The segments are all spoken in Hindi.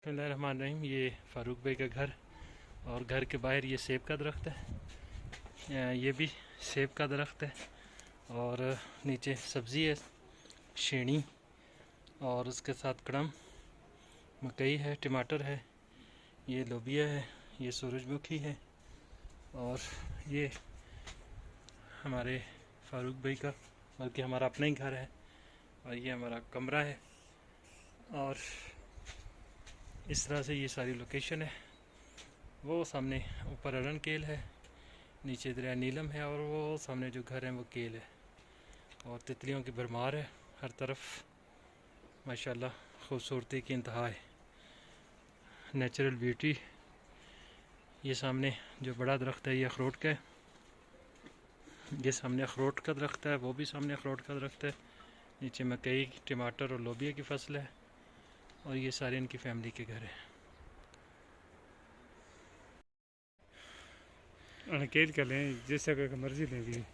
बिस्मिल्लाहिर्रहमानिर्रहीम। ये फ़ारूक भाई का घर और घर के बाहर ये सेब का दरख्त है, ये भी सेब का दरख्त है और नीचे सब्ज़ी है, छेनी और उसके साथ कड़म, मकई है, टमाटर है, ये लोबिया है, ये सूरजमुखी है और ये हमारे फ़ारूक भाई का बल्कि हमारा अपना ही घर है और ये हमारा कमरा है। और इस तरह से ये सारी लोकेशन है। वो सामने ऊपर अरन केल है, नीचे दरिया नीलम है और वो सामने जो घर है वो केल है और तितलियों की भरमार है हर तरफ। माशाल्लाह खूबसूरती की इंतहा है, नेचुरल ब्यूटी। ये सामने जो बड़ा दरख्त है ये अखरोट का है, ये सामने अखरोट का दरख्त है, वो भी सामने अखरोट का दरख्त है। नीचे मकई, टमाटर और लोबिया की फसल है और ये सारे इनकी फैमिली के घर हैं। अनकेल का लें, जिस जगह का मर्जी लें भी।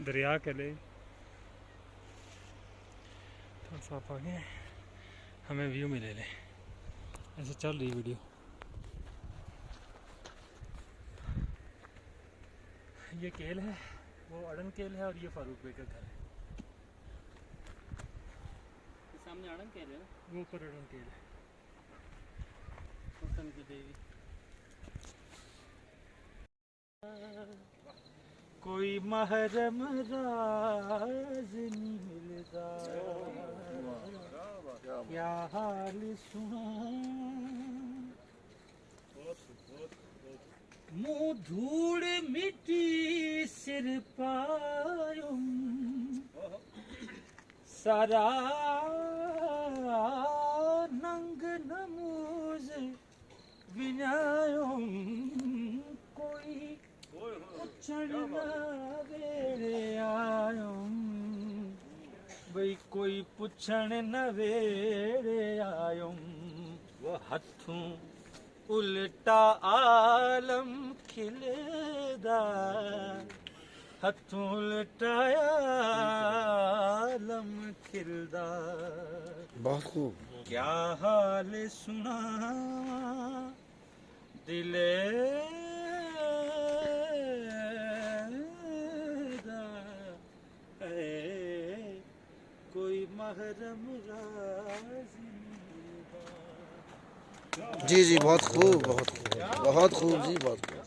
दरिया का लें। थोड़ा सा आप आगे हमें व्यू मिले ले, ऐसे चल रही वीडियो। ये केल है, वो अड़न केल है और ये फारूक भाई का घर है। सामने अड़न केल है ना, वो ऊपर अड़न केल है। देवी कोई महरम राज नहीं मिलता, क्या हाल सुना मुँह धूड़ मिट्टी सिर पायुम सारा नंग नमूज विनायुम कोई पुछण न वेरे आयुम भई कोई पुछण न वेरे आयुम वो हथों उल्टा आलम खिलदा हथों उल्टा आलम खिलदा। बहुत खूब। क्या हाल सुना दिले दा है कोई महरम राज जी जी बहुत खूब, बहुत खूब, बहुत खूब जी, बहुत खूब।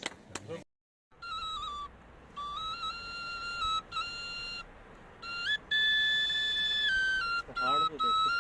पहाड़ को देखो।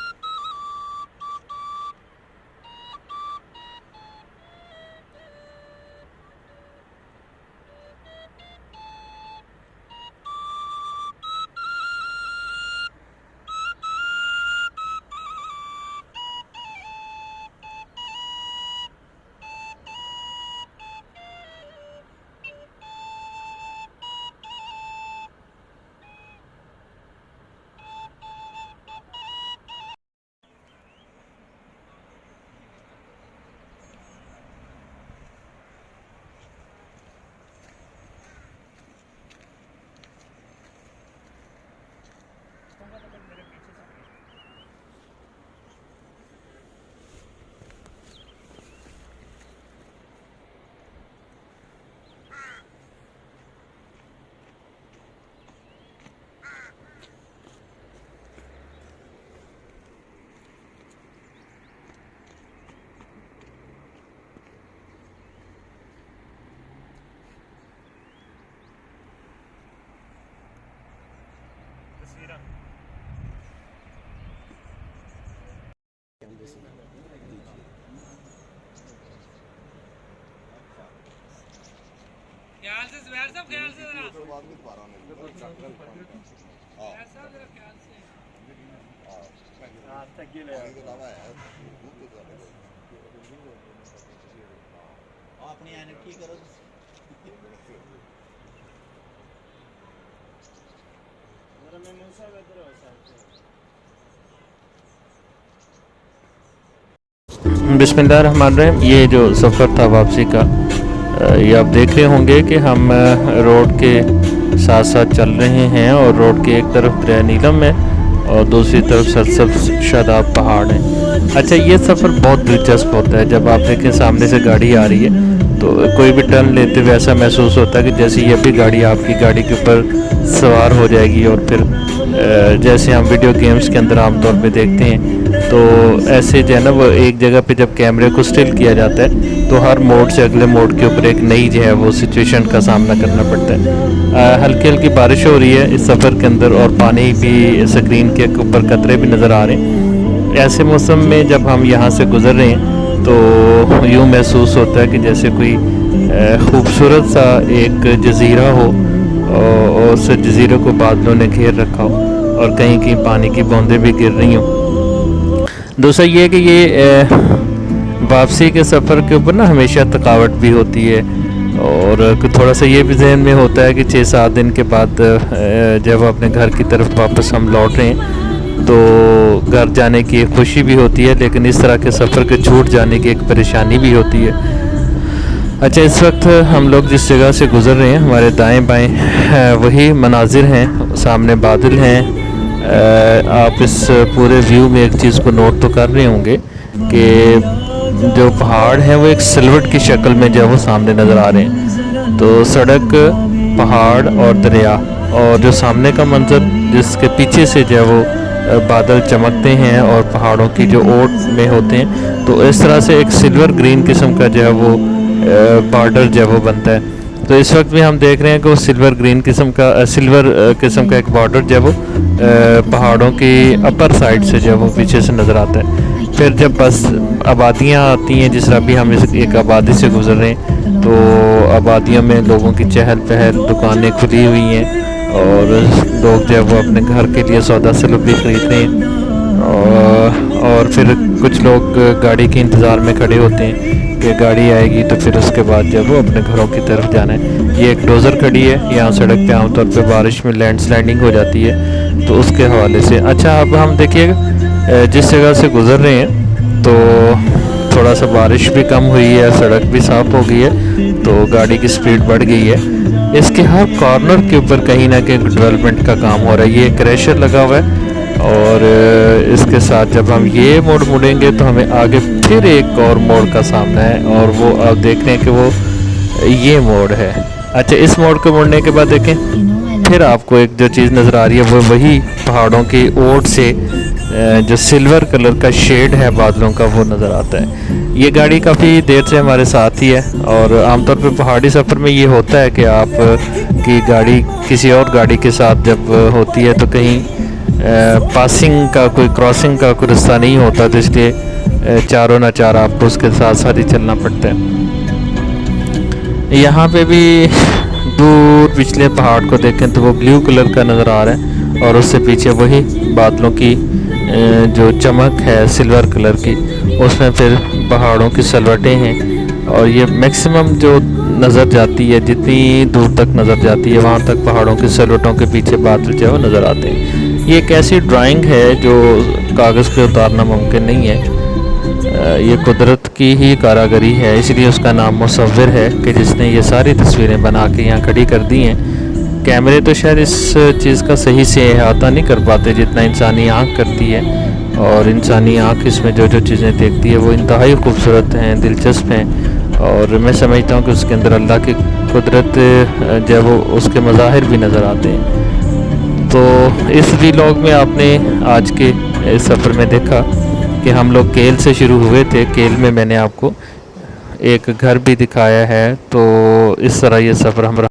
ख्याल से ज़ुबैर साहब, ख्याल से जरा ख्याल से अपनी ऐनक ठीक करो। मेरा मेमू साहब इधर हो साहब। बिस्मिल्लाहिर्रहमानिर्रहीम। ये जो सफ़र था वापसी का, ये आप देख रहे होंगे कि हम रोड के साथ साथ चल रहे हैं और रोड के एक तरफ दरिया नीलम है और दूसरी तरफ सरसब्ज शादाब पहाड़ हैं। अच्छा, ये सफ़र बहुत दिलचस्प होता है। जब आप देखें सामने से गाड़ी आ रही है तो कोई भी टर्न लेते हुए ऐसा महसूस होता है कि जैसे ये भी गाड़ी आपकी गाड़ी के ऊपर सवार हो जाएगी। और फिर जैसे हम वीडियो गेम्स के अंदर आमतौर पे देखते हैं, तो ऐसे जो है ना वो एक जगह पे जब कैमरे को स्टिल किया जाता है तो हर मोड से अगले मोड के ऊपर एक नई जो है वो सिचुएशन का सामना करना पड़ता है। हल्की हल्की बारिश हो रही है इस सफ़र के अंदर और पानी भी स्क्रीन के ऊपर कतरे भी नज़र आ रहे हैं। ऐसे मौसम में जब हम यहाँ से गुज़र रहे हैं तो यूँ महसूस होता है कि जैसे कोई खूबसूरत सा एक जज़ीरा हो और उस जज़ीरे को बादलों ने घेर रखा हो और कहीं कहीं पानी की बूंदें भी गिर रही हों। दूसरा ये कि ये वापसी के सफ़र के ऊपर ना हमेशा थकावट भी होती है और थोड़ा सा ये भी जहन में होता है कि 6-7 दिन के बाद जब अपने घर की तरफ वापस हम लौट रहे हैं तो घर जाने की एक खुशी भी होती है, लेकिन इस तरह के सफ़र के छूट जाने की एक परेशानी भी होती है। अच्छा, इस वक्त हम लोग जिस जगह से गुज़र रहे हैं हमारे दाएं बाएं वही मनाजिर हैं, सामने बादल हैं। आप इस पूरे व्यू में एक चीज़ को नोट तो कर रहे होंगे कि जो पहाड़ हैं वो एक सिलवट की शक्ल में जो है वो सामने नज़र आ रहे हैं। तो सड़क, पहाड़ और दरिया और जो सामने का मंजर जिसके पीछे से जो है वो बादल चमकते हैं और पहाड़ों की जो ओट में होते हैं, तो इस तरह से एक सिल्वर ग्रीन किस्म का जो है वो बॉर्डर जो है वो बनता है। तो इस वक्त भी हम देख रहे हैं कि वो सिल्वर किस्म का एक बॉर्डर जो है वो पहाड़ों की अपर साइड से जो है वो पीछे से नज़र आता है। फिर जब बस आबादियाँ आती हैं, जिस तरह भी हम एक आबादी से गुजर रहे हैं, तो आबादियों में लोगों की चहल पहल, दुकानें खुली हुई हैं और लोग जो है वो अपने घर के लिए सौदा सलूब भी खरीद रहे हैं और फिर कुछ लोग गाड़ी के इंतज़ार में खड़े होते हैं कि गाड़ी आएगी तो फिर उसके बाद जब वो अपने घरों की तरफ जाना है। ये एक डोज़र खड़ी है यहाँ सड़क पे, आमतौर पे बारिश में लैंडस्लाइडिंग हो जाती है तो उसके हवाले से। अच्छा, अब हम देखिएगा जिस जगह से गुज़र रहे हैं तो थोड़ा सा बारिश भी कम हुई है, सड़क भी साफ़ हो गई है, तो गाड़ी की स्पीड बढ़ गई है। इसके हर कॉर्नर के ऊपर कहीं ना कहीं डेवलपमेंट का काम हो रहा है। ये क्रैशर लगा हुआ है और इसके साथ जब हम ये मोड़ मुड़ेंगे तो हमें आगे फिर एक और मोड़ का सामना है और वो आप देख रहे हैं कि वो ये मोड़ है। अच्छा, इस मोड़ को मुड़ने के बाद देखें फिर आपको एक जो चीज़ नज़र आ रही है वो वही पहाड़ों की ओट से जो सिल्वर कलर का शेड है बादलों का वो नज़र आता है। ये गाड़ी काफ़ी देर से हमारे साथ ही है और आमतौर पर पहाड़ी सफ़र में ये होता है कि आप की गाड़ी किसी और गाड़ी के साथ जब होती है तो कहीं पासिंग का कोई क्रॉसिंग का कोई रास्ता नहीं होता, तो इसलिए चारों ना चार आपको उसके साथ साथ ही चलना पड़ता है। यहाँ पे भी दूर पिछले पहाड़ को देखें तो वो ब्लू कलर का नज़र आ रहा है और उससे पीछे वही बादलों की जो चमक है सिल्वर कलर की, उसमें फिर पहाड़ों की सलवटें हैं और ये मैक्सिमम जो नज़र जाती है, जितनी दूर तक नज़र जाती है वहाँ तक पहाड़ों की सलवटों के पीछे बादल जो है वो नज़र आते हैं। ये एक ऐसी ड्राइंग है जो कागज़ पे उतारना मुमकिन नहीं है, ये कुदरत की ही कारागरी है, इसलिए उसका नाम मुसव्विर है कि जिसने ये सारी तस्वीरें बना के यहाँ खड़ी कर दी हैं। कैमरे तो शायद इस चीज़ का सही से अहाता नहीं कर पाते जितना इंसानी आँख करती है और इंसानी आँख इसमें जो जो चीज़ें देखती है वो इंतहाई खूबसूरत हैं, दिलचस्प हैं और मैं समझता हूँ कि उसके अंदर अल्लाह की कुदरत जो वो उसके मज़ाहिर भी नज़र आते हैं। तो इस व्लॉग में आपने आज के इस सफ़र में देखा कि हम लोग केल से शुरू हुए थे। केल में मैंने आपको एक घर भी दिखाया है, तो इस तरह ये सफ़र हम